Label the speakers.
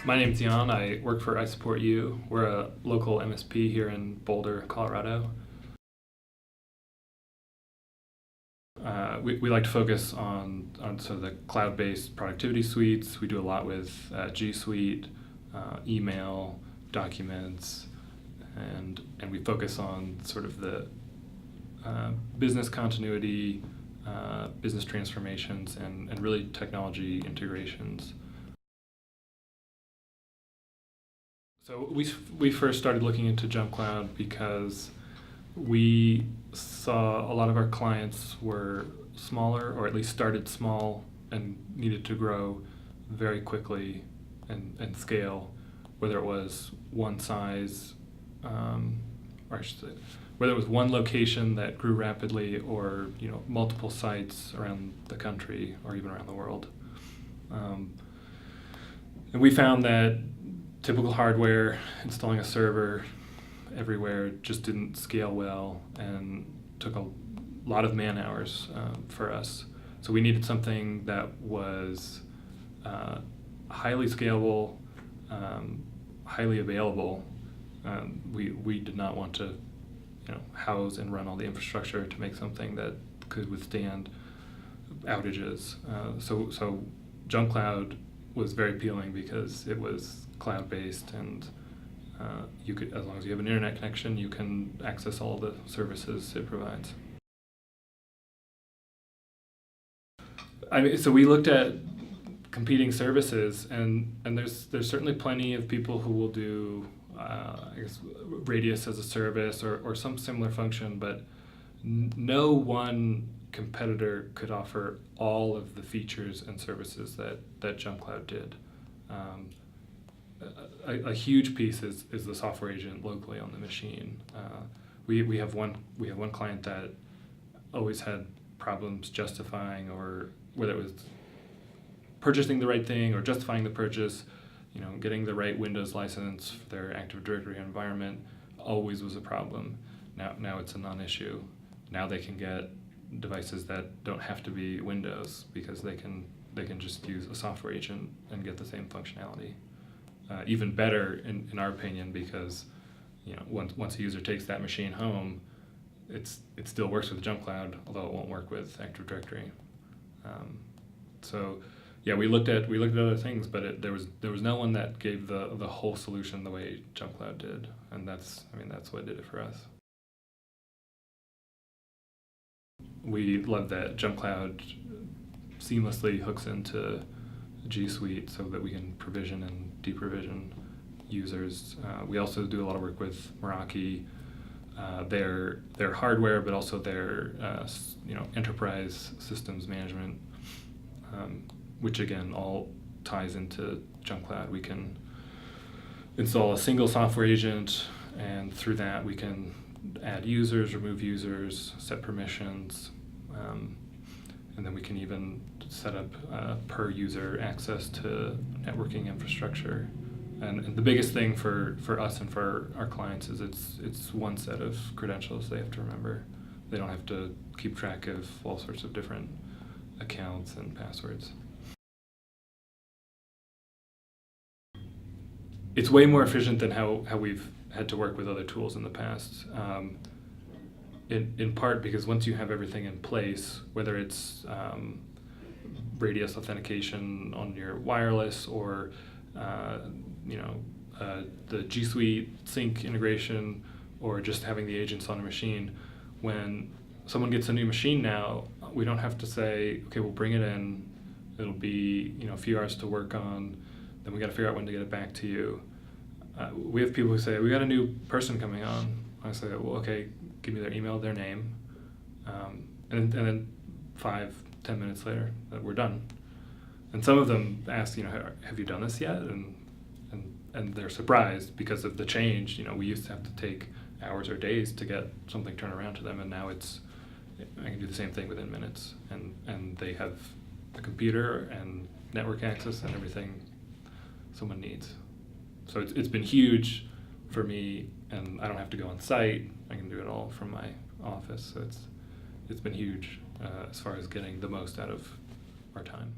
Speaker 1: My name's Jan. I work for iSupportU. We're a local MSP here in Boulder, Colorado. We like to focus on sort of the cloud-based productivity suites. We do a lot with G Suite, email, documents, and we focus on sort of the business continuity, business transformations, and really technology integrations. So we first started looking into JumpCloud because we saw a lot of our clients were smaller, or at least started small and needed to grow very quickly and scale, whether it was one size, or I should say, whether it was one location that grew rapidly, or multiple sites around the country or even around the world. And we found that typical hardware, installing a server everywhere, just didn't scale well and took a lot of man hours for us. So we needed something that was highly scalable, highly available. We did not want to house and run all the infrastructure to make something that could withstand outages. So JumpCloud was very appealing because it was cloud-based, and you could, as long as you have an internet connection, you can access all the services it provides. So we looked at competing services, and there's certainly plenty of people who will do I guess Radius as a service or some similar function, but no one competitor could offer all of the features and services that JumpCloud did. A huge piece is the software agent locally on the machine. We have one client that always had problems justifying, or whether it was purchasing the right thing or justifying the purchase, getting the right Windows license for their Active Directory environment always was a problem. Now it's a non-issue. Now they can get devices that don't have to be Windows because they can just use a software agent and get the same functionality. Even better in our opinion, because once a user takes that machine home, it still works with JumpCloud, although it won't work with Active Directory. So yeah, we looked at other things, but there was no one that gave the whole solution the way JumpCloud did, and that's what did it for us. We love that JumpCloud seamlessly hooks into G Suite so that we can provision and deprovision users. We also do a lot of work with Meraki, their hardware, but also their enterprise systems management, which again all ties into JumpCloud. We can install a single software agent, and through that we can add users, remove users, set permissions, and then we can even set up per user access to networking infrastructure. And the biggest thing for us and for our clients is it's one set of credentials they have to remember. They don't have to keep track of all sorts of different accounts and passwords. It's way more efficient than how we've had to work with other tools in the past. In part because once you have everything in place, whether it's Radius authentication on your wireless, or the G Suite sync integration, or just having the agents on a machine, when someone gets a new machine now, we don't have to say, okay, we'll bring it in, it'll be a few hours to work on, then we got to figure out when to get it back to you. We have people who say, we got a new person coming on. I say, well, okay, give me their email, their name, and then 5-10 minutes later, we're done. And some of them ask, have you done this yet? And they're surprised because of the change. We used to have to take hours or days to get something turned around to them, and now I can do the same thing within minutes. And they have a computer and network access and everything someone needs. So it's been huge for me, and I don't have to go on site. I can do it all from my office. So it's been huge as far as getting the most out of our time.